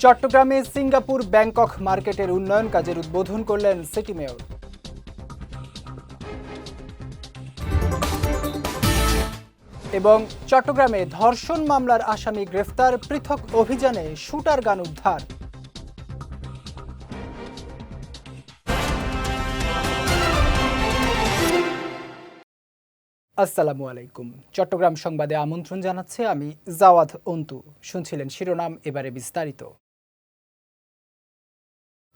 চট্টগ্রামে Singapore Bangkok মার্কেটের উন্নয়ন কাজের উদ্বোধন করলেন সিটি মেয়র। এবং চট্টগ্রামে ধর্ষণ মামলার আসামি গ্রেফতার, পৃথক অভিযানে শুটার গান উদ্ধার। আসসালামু আলাইকুম। চট্টগ্রাম সংবাদে আমন্ত্রণ জানাচ্ছে আমি জাওয়াদ অন্তু। শুনছিলেন শিরোনাম, এবারে বিস্তারিত।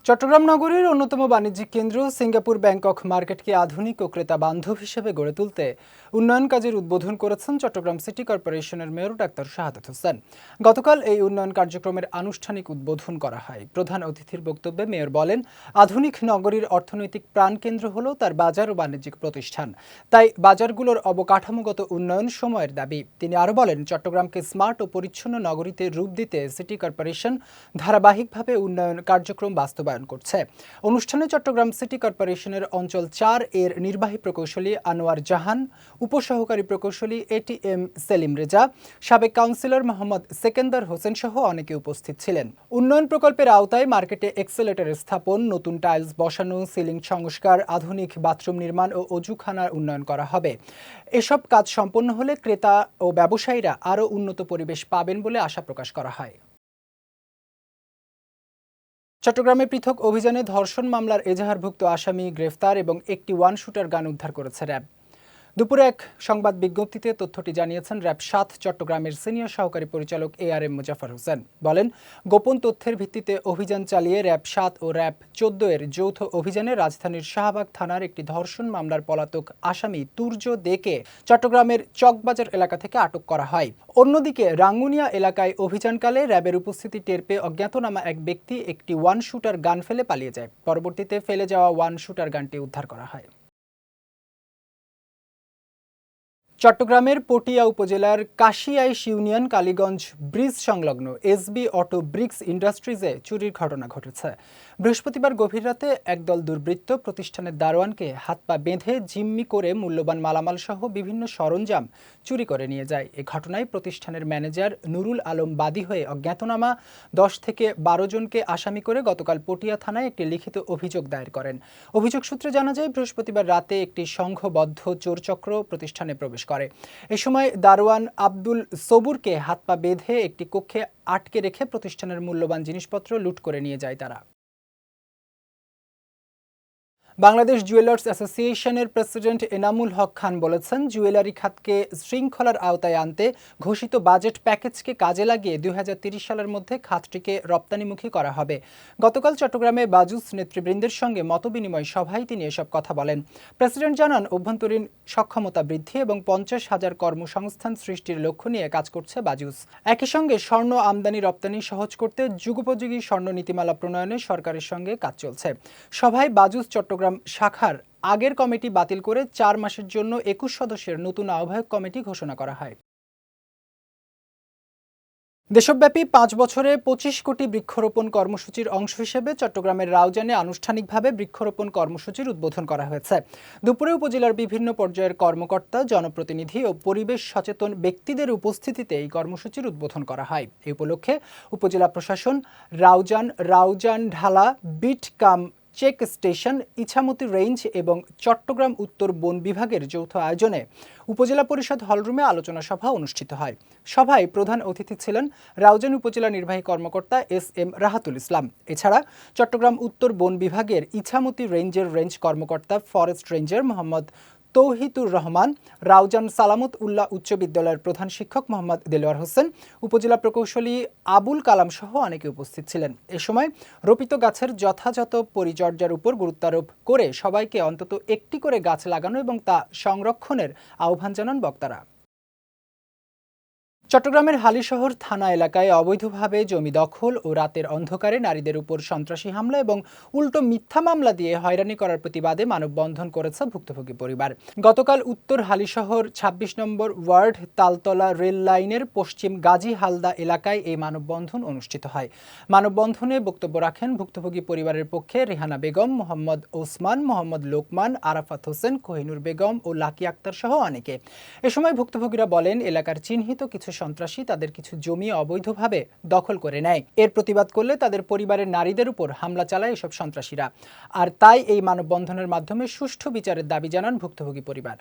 চট্টগ্রাম নগরীর অন্যতম বাণিজ্যিক কেন্দ্র সিঙ্গাপুর ব্যাংকক মার্কেটকে আধুনিক ও ক্রেতা বান্ধব হিসেবে গড়ে তুলতে উন্নয়ন কাজের উদ্বোধন করেছেন চট্টগ্রাম সিটি কর্পোরেশনের মেয়র ডাক্তার শাহাদাত হোসেন। গতকাল এই উন্নয়ন কার্যক্রমের আনুষ্ঠানিক উদ্বোধন করা হয়। প্রধান অতিথির বক্তব্যে মেয়র বলেন, আধুনিক নগরীর অর্থনৈতিক প্রাণকেন্দ্র হল তার বাজার ও বাণিজ্যিক প্রতিষ্ঠান, তাই বাজারগুলোর অবকাঠামোগত উন্নয়ন সময়ের দাবি। তিনি আরও বলেন, চট্টগ্রামকে স্মার্ট ও পরিচ্ছন্ন নগরীতে রূপ দিতে সিটি কর্পোরেশন ধারাবাহিকভাবে উন্নয়ন কার্যক্রম বাস্তবায়ন করছে। অনুষ্ঠানে চট্টগ্রাম সিটি কর্পোরেশনের অঞ্চল 4 এর নির্বাহী প্রকৌশলী আনোয়ার জাহান, উপসহকারী প্রকৌশলী এটিএম সেলিম রেজা, সাবেক কাউন্সিলর মোহাম্মদ সেকেন্দার হোসেন সহ অনেকে উপস্থিত ছিলেন। উন্নয়ন প্রকল্পের আওতায় মার্কেটে এক্সেলেটর স্থাপন, নতুন টাইলস বসানো, সিলিং সংস্কার, আধুনিক বাথরুম নির্মাণ ও অজুখানার উন্নয়ন করা হবে। এসব কাজ সম্পন্ন হলে ক্রেতা ও ব্যবসায়ীরা আরও উন্নত পরিবেশ পাবেন বলে আশা প্রকাশ করা হয়। চট্টগ্রামে পৃথক অভিযানে ধর্ষণ মামলার এজাহারভুক্ত আসামি গ্রেফতার এবং একটি ওয়ান শুটার গান উদ্ধার করেছে র্যাব। দুপুরে এক সংবাদ বিজ্ঞপ্তিতে তথ্যটি জানিয়েছেন র্যাব 7 চট্টগ্রামের সিনিয়র সহকারী পরিচালক ARM মোজাফফর হোসেন। বলেন, গোপন তথ্যের ভিত্তিতে অভিযান চালিয়ে র্যাব 7 ও র্যাব 14 এর যৌথ অভিযানে রাজধানীর শাহবাগ থানার একটি ধর্ষণ মামলার পলাতক আসামি তুর্য দেকে চট্টগ্রামের চকবাজার এলাকা থেকে আটক করা হয়। অন্যদিকে রাঙ্গুনিয়া এলাকায় অভিযানকালে র্যাবের উপস্থিতি টের পেয়ে অজ্ঞাতনামা এক ব্যক্তি একটি ওয়ান শুটার গান ফেলে পালিয়ে যায়। পরবর্তীতে ফেলে যাওয়া ওয়ান শুটার গানটি উদ্ধার করা হয়। চট্টগ্রামের পটিয়া উপজেলার কাশিয়াইশ ইউনিয়ন কালীগঞ্জ ব্রিজ সংলগ্ন এসবি অটো ব্রিক্স ইন্ডাস্ট্রিজে চুরির ঘটনা ঘটেছে। বৃহস্পতিবার গভীর রাতে একদল দুর্বৃত্ত প্রতিষ্ঠানের দারোয়ানকে হাত পা বেঁধে জিম্মি করে মূল্যবান মালামাল সহ বিভিন্ন সরঞ্জাম চুরি করে নিয়ে যায়। এ ঘটনায় প্রতিষ্ঠানের ম্যানেজার নুরুল আলম বাদী হয়ে অজ্ঞাতনামা 10 থেকে 12 জনকে আসামি করে গতকাল পটিয়া থানায় একটি লিখিত অভিযোগ দায়ের করেন। অভিযোগ সূত্রে জানা যায়, বৃহস্পতিবার রাতে একটি সংঘবদ্ধ চোরচক্র প্রতিষ্ঠানে প্রবেশ করে। এ সময় দারোয়ান আব্দুল সবুরকে হাত পা বেঁধে একটি কক্ষে আটকে রেখে প্রতিষ্ঠানের মূল্যবান জিনিসপত্র লুট করে নিয়ে যায় তারা। বাংলাদেশ জুয়েলার্স অ্যাসোসিয়েশনের প্রেসিডেন্ট এনামুল হক খান বলেছেন, জুয়েলারি খাতকে শৃঙ্খলার আওতায় আনতে ঘোষিত বাজেট প্যাকেজকে কাজে লাগিয়ে 2030 সালের মধ্যে খাতটিকে রপ্তানিমুখী করা হবে। গতকাল চট্টগ্রামে বাজুস নেতৃবৃন্দের সঙ্গে মতবিনিময় সভায় তিনি এসব কথা বলেন। প্রেসিডেন্ট জানান, অভ্যন্তরীণ সক্ষমতা বৃদ্ধি এবং 50,000 কর্মসংস্থান সৃষ্টির লক্ষ্য নিয়ে কাজ করছে বাজুস। একই সঙ্গে স্বর্ণ আমদানি রপ্তানি সহজ করতে যুগোপযোগী স্বর্ণ নীতিমালা প্রণয়নে সরকারের সঙ্গে কাজ চলছে। সভায় বাজুস চট্টগ্রাম শাখার আগের কমিটি বাতিল করে 4 মাসের জন্য 21 সদস্যের নতুন আহ্বায়ক কমিটি ঘোষণা করা হয়। দেশব্যাপী 5 বছরে 25 কোটি বৃক্ষরোপণ কর্মসূচির অংশ হিসেবে চট্টগ্রামের রাউজানে আনুষ্ঠানিকভাবে বৃক্ষরোপণ কর্মসূচির উদ্বোধন করা হয়েছে। দুপুরে উপজেলার বিভিন্ন পর্যায়ের কর্মকর্তা, জনপ্রতিনিধি ও পরিবেশ সচেতন ব্যক্তিদের উপস্থিতিতে এই কর্মসূচির উদ্বোধন করা হয়। এই উপলক্ষে উপজেলা প্রশাসন Raozan Dhala beat cum check station, Ichamati range এবং চট্টগ্রাম উত্তর বন বিভাগের যৌথ আয়োজনে উপজেলা পরিষদ হলরুমে আলোচনা সভা অনুষ্ঠিত হয়। সভায় প্রধান অতিথি ছিলেন রাউজান উপজেলা নির্বাহী কর্মকর্তা SM রাহাতুল ইসলাম। এছাড়া চট্টগ্রাম উত্তর বন বিভাগের ইছামতি রেঞ্জের রেঞ্জ কর্মকর্তা ফরেস্ট রেঞ্জার মোহাম্মদ তৌহিদুর রহমান, রাউজান সালামত উল্লাহ উচ্চ বিদ্যালয়ের প্রধান শিক্ষক মোহাম্মদ দেলোয়ার হোসেন, উপজেলা প্রকৌশলী আবুল কালাম সহ অনেকে উপস্থিত ছিলেন। এ সময় রোপিত গাছের যথাযথ পরিচর্যার উপর গুরুত্বারোপ করে সবাইকে অন্তত একটি করে গাছ লাগানো এবং তা সংরক্ষণের আহ্বান জানান বক্তারা। চট্টগ্রামের হালিশহর থানা এলাকায় অবৈধভাবে জমি দখল ও রাতের অন্ধকারে নারীদের উপর সন্ত্রাসী হামলা এবং উল্টো মিথ্যা মামলা দিয়ে হয়রানি করার প্রতিবাদে মানববন্ধন করেছে ভুক্তভোগী পরিবার। গতকাল উত্তর হালিশহর 26 নম্বর ওয়ার্ড তালতলা রেল লাইনের পশ্চিম গাজী হালদা এলাকায় এই মানববন্ধন অনুষ্ঠিত হয়। মানববন্ধনে বক্তব্য রাখেন ভুক্তভোগী পরিবারের পক্ষে রেহানা বেগম, মোহাম্মদ ওসমান, মোহাম্মদ লোকমান, আরাফাত হোসেন, কোহিনুর বেগম ও লাকি আক্তার সহ অনেকে। এ সময় ভুক্তভোগীরা বলেন, এলাকার চিহ্নিত কিছু সন্ত্রাসী তাদের কিছু জমি অবৈধভাবে দখল করে নেয়। এর প্রতিবাদ করলে তাদের পরিবারের নারীদের উপর হামলা চালায় এসব সন্ত্রাসীরা। আর তাই এই মানববন্ধনের মাধ্যমে সুষ্ঠু বিচারের দাবি জানান ভুক্তভোগী পরিবার।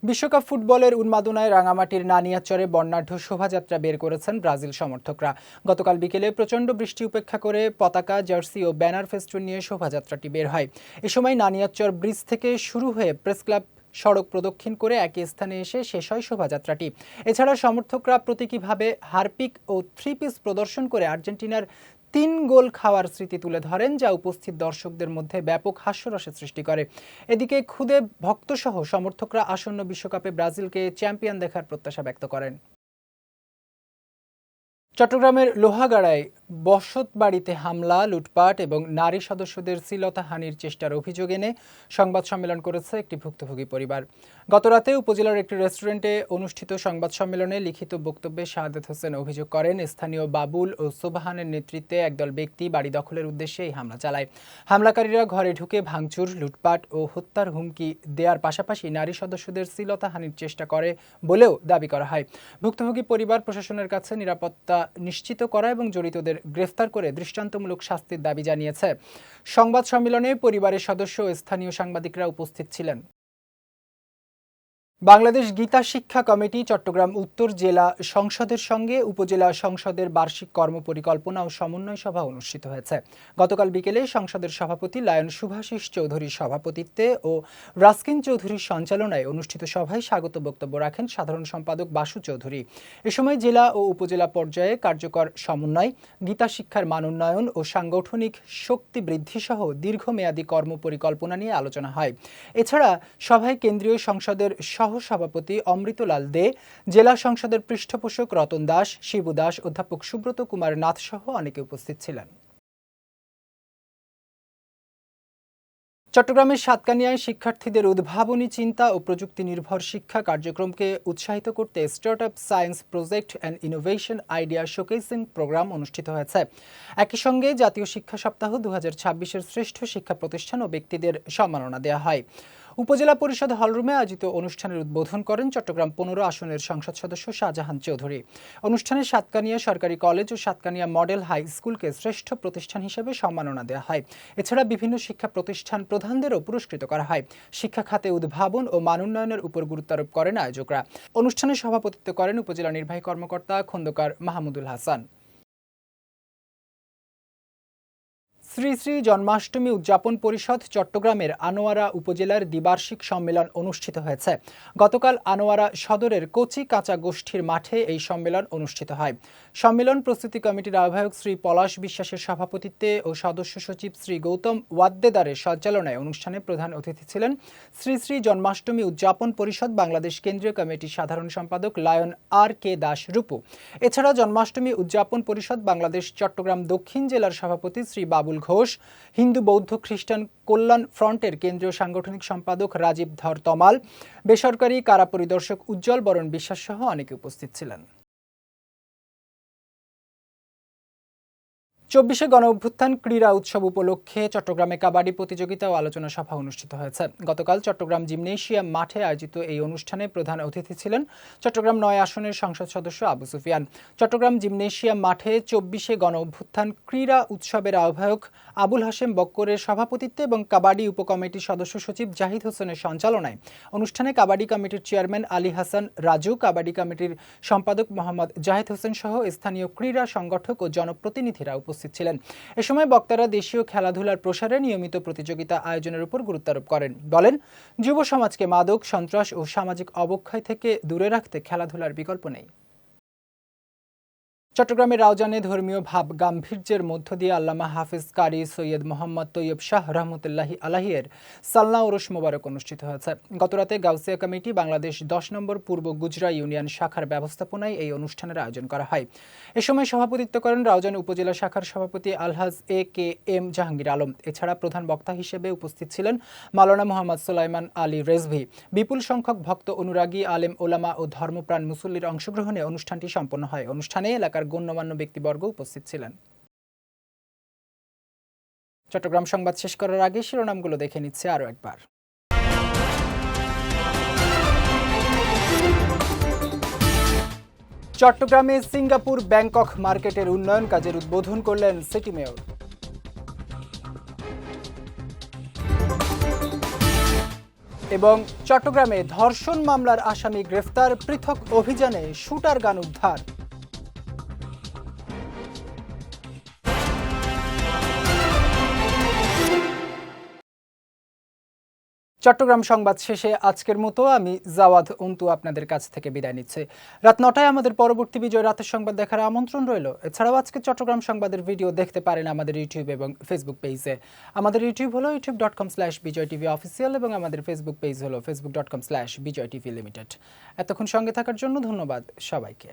বিশ্বকাপ ফুটবলের উন্মাদনায় রাঙামাটির নানিয়াচরে বর্ণাঢ্য শোভাযাত্রা বের করেছেন ব্রাজিল সমর্থকরা। গতকাল বিকেলে প্রচণ্ড বৃষ্টি উপেক্ষা করে পতাকা, জার্সি ও ব্যানার ফেস্টুন নিয়ে শোভাযাত্রাটি বের হয়। এ সময় নানিয়াচর ব্রিজ থেকে শুরু হয়ে প্রেসক্লাব সড়ক প্রদক্ষিণ করে একই স্থানে এসে শেষ হয় শোভাযাত্রাটি। এছাড়া সমর্থকরা প্রতীকীভাবে হারপিক ও 3 পিস প্রদর্শন করে আর্জেন্টিনার 3 গোল খাওয়ার স্মৃতি তুলে ধরেন, যা উপস্থিত দর্শকদের মধ্যে ব্যাপক হাস্যরসের সৃষ্টি করে। এদিকে খুদে ভক্তসহ সমর্থকরা আসন্ন বিশ্বকাপে ব্রাজিলকে চ্যাম্পিয়ন দেখার প্রত্যাশা ব্যক্ত করেন। চট্টগ্রামের লোহাগাড়ায় বসতবাড়িতে হামলা, লুটপাট এবং নারী সদস্যদের শ্লীলতাহানির চেষ্টার অভিযোগ এনে সংবাদ সম্মেলন করেছে একটি ভুক্তভোগী পরিবার। গতরাতে উপজেলার একটি রেস্টুরেন্টে অনুষ্ঠিত সংবাদ সম্মেলনে লিখিত বক্তব্যে শাহাদাত হোসেন অভিযোগ করেন, স্থানীয় বাবুল ও সোবাহানের নেতৃত্বে একদল ব্যক্তি বাড়ি দখলের উদ্দেশ্যে এই হামলা চালায়। হামলাকারীরা ঘরে ঢুকে ভাঙচুর, লুটপাট ও হত্যার হুমকি দেওয়ার পাশাপাশি নারী সদস্যদের শ্লীলতাহানির চেষ্টা করে বলেও দাবি করা হয়। ভুক্তভোগী পরিবার প্রশাসনের কাছে নিরাপত্তা নিশ্চিত করা এবং জড়িতদের গ্রেফতার করে দৃষ্টান্তমূলক শাস্তির দাবি জানিয়েছে। সংবাদ সম্মেলনে পরিবারের সদস্য ও স্থানীয় সাংবাদিকরা উপস্থিত ছিলেন। বাংলাদেশ গীতা শিক্ষা কমিটি চট্টগ্রাম উত্তর জেলা সংসদের সঙ্গে উপজেলা সংসদের বার্ষিক কর্মপরিকল্পনা ও সমন্বয় সভা অনুষ্ঠিত হয়েছে। গতকাল বিকেলে সংসদের সভাপতি লায়ন শুভাশিস চৌধুরীর সভাপতিত্বে ও রাস্কিন চৌধুরীর সঞ্চালনায় অনুষ্ঠিত সভায় স্বাগত বক্তব্য রাখেন সাধারণ সম্পাদক বাসু চৌধুরী। এ সময় জেলা ও উপজেলা পর্যায়ে কার্যকর সমন্বয়, গীতা শিক্ষার মান উন্নয়ন ও সাংগঠনিক শক্তি বৃদ্ধি সহ দীর্ঘমেয়াদী কর্মপরিকল্পনা নিয়ে আলোচনা হয়। এছাড়া সভায় কেন্দ্রীয় সংসদের সহসভাপতি অমৃতলাল দে, জেলা সংসদের পৃষ্ঠপোষক রতন দাস, শিবু দাস, অধ্যাপক সুব্রত কুমার নাথ সহ অনেকে উপস্থিত ছিলেন। চট্টগ্রামের সাতকানিয়ায় শিক্ষার্থীদের উদ্ভাবনী চিন্তা ও প্রযুক্তি নির্ভর শিক্ষা কার্যক্রমকে উৎসাহিত করতে startup science project and innovation idea showcasing program অনুষ্ঠিত হয়েছে। একই সঙ্গে জাতীয় শিক্ষা সপ্তাহ 2026-এর শ্রেষ্ঠ শিক্ষা প্রতিষ্ঠান ও ব্যক্তিদের সম্মাননা দেওয়া হয়। উপজেলা পরিষদ হলরুমে আয়োজিত অনুষ্ঠানের উদ্বোধন করেন চট্টগ্রাম 15 আসনের সংসদ সদস্য শাহজাহান চৌধুরী। অনুষ্ঠানে সাতকানিয়া সরকারি কলেজ ও সাতকানিয়া মডেল হাই স্কুলকে শ্রেষ্ঠ প্রতিষ্ঠান হিসেবে সম্মাননা দেওয়া হয়। এছাড়া বিভিন্ন শিক্ষা প্রতিষ্ঠান প্রধানদেরও পুরস্কৃত করা হয়। শিক্ষা খাতে উদ্ভাবন ও মান উন্নয়নের উপর গুরুত্বারোপ করেন আয়োজকরা। অনুষ্ঠানে সভাপতিত্ব করেন উপজেলা নির্বাহী কর্মকর্তা খন্দকার মাহমুদুল হাসান। শ্রী শ্রী জন্মাষ্টমী উদযাপন পরিষদ চট্টগ্রামের আনোয়ারা উপজেলার দ্বিবার্ষিক সম্মেলন অনুষ্ঠিত হয়েছে। গতকাল আনোয়ারা সদরের কচি কাঁচা গোষ্ঠীর মাঠে এই সম্মেলন অনুষ্ঠিত হয়। সম্মেলন প্রস্তুতি কমিটির আহ্বায়ক শ্রী পলাশ বিশ্বাসের সভাপতিত্বে ও সদস্য সচিব শ্রী গৌতম ওয়াদ্দেদারের সঞ্চালনায় অনুষ্ঠানে প্রধান অতিথি ছিলেন শ্রী শ্রী জন্মাষ্টমী উদযাপন পরিষদ বাংলাদেশ কেন্দ্রীয় কমিটির সাধারণ সম্পাদক লায়ন আর কে দাস রূপু। এছাড়া জন্মাষ্টমী উদযাপন পরিষদ বাংলাদেশ চট্টগ্রাম দক্ষিণ জেলার সভাপতি শ্রী বাবুল ঘোষ, হিন্দু বৌদ্ধ খ্রিস্টান কল্যাণ ফ্রন্টের কেন্দ্রীয় সাংগঠনিক সম্পাদক রাজীব ধর তমাল, বেসরকারি কারা পরিদর্শক উজ্জ্বল বরণ বিশ্বাস সহ অনেকে উপস্থিত ছিলেন। 24শে গণঅভ্যুত্থান ক্রীড়া উৎসব উপলক্ষে চট্টগ্রামে কাবাডি প্রতিযোগিতা ও আলোচনা সভা অনুষ্ঠিত হয়েছে। গতকাল চট্টগ্রাম জিমনেশিয়াম মাঠে আয়োজিত এই অনুষ্ঠানে প্রধান অতিথি ছিলেন চট্টগ্রাম 9 আসনের সংসদ সদস্য আবু সুফিয়ান। চট্টগ্রাম জিমনেশিয়াম মাঠে 24শে গণঅভ্যুত্থান ক্রীড়া উৎসবের আহ্বায়ক আবুল হাশেম বক্করের সভাপতিত্বে এবং কাবাডি উপকমিটির সদস্য সচিব জাহিদ হোসেনের সঞ্চালনায় অনুষ্ঠানে কাবাডি কমিটির চেয়ারম্যান আলী হাসান রাজু, কাবাডি কমিটির সম্পাদক মোহাম্মদ জাহিদ হোসেন সহ স্থানীয় ক্রীড়া সংগঠক ও জনপ্রতিনিধিরা উপস্থিত ছিলেন। এ সময় বক্তারা দেশীয় খেলাধুলার প্রসারে নিয়মিত প্রতিযোগিতা আয়োজনের উপর গুরুত্বারোপ করেন। বলেন, যুব সমাজকে মাদক, সন্ত্রাস ও সামাজিক অবক্ষয় থেকে দূরে রাখতে খেলাধুলার বিকল্প নেই। চট্টগ্রামের রাউজানে ধর্মীয় ভাব গাম্ভীর্যের মধ্য দিয়ে আল্লামা হাফিজ কারি সৈয়দ মোহাম্মদ তৈয়ব শাহ রহমতুল্লাহি আলাহিয়ের সালনা ওরস মোবারক অনুষ্ঠিত হয়েছে। গতরাতে গাউসিয়া কমিটি বাংলাদেশ 10 নম্বর পূর্ব গুজরা ইউনিয়ন শাখার ব্যবস্থাপনায় এই অনুষ্ঠানের আয়োজন করা হয়। এ সময় সভাপতিত্ব করেন রাউজান উপজেলা শাখার সভাপতি আলহাজ এ কে এম জাহাঙ্গীর আলম। এছাড়া প্রধান বক্তা হিসেবে উপস্থিত ছিলেন মাওলানা মোহাম্মদ সুলাইমান আলী রেজভি। বিপুল সংখ্যক ভক্ত, অনুরাগী, আলেম, ওলামা ও ধর্মপ্রাণ মুসল্লির অংশগ্রহণে অনুষ্ঠানটি সম্পন্ন হয়। অনুষ্ঠানে এলাকার গণ্যমান্য ব্যক্তিবর্গ উপস্থিত ছিলেন। চট্টগ্রাম সংবাদ শেষ করার আগে শিরোনামগুলো দেখে নিচ্ছে আরও একবার। চট্টগ্রামে সিঙ্গাপুর ব্যাংকক মার্কেটের উন্নয়ন কাজের উদ্বোধন করলেন সিটি মেয়র। এবং চট্টগ্রামে ধর্ষণ মামলার আসামি গ্রেফতার, পৃথক অভিযানে শুটার গান উদ্ধার। চট্টগ্রাম সংবাদ শেষে আজকের মতো আমি জাওয়াদ অন্তু আপনাদের কাছ থেকে বিদায় নিচ্ছি। রাত 9টায় আমাদের পরবর্তী বিজয় রাতের সংবাদ দেখার আমন্ত্রণ রইল। এছাড়াও আজকে চট্টগ্রাম সংবাদের ভিডিও দেখতে পারেন আমাদের ইউটিউব এবং ফেসবুক পেজে। আমাদের ইউটিউব হলো youtube.com/BJTV অফিসিয়াল এবং আমাদের ফেসবুক পেজ হলো facebook.com/BJTV লিমিটেড। এতক্ষণ সঙ্গে থাকার জন্য ধন্যবাদ সবাইকে।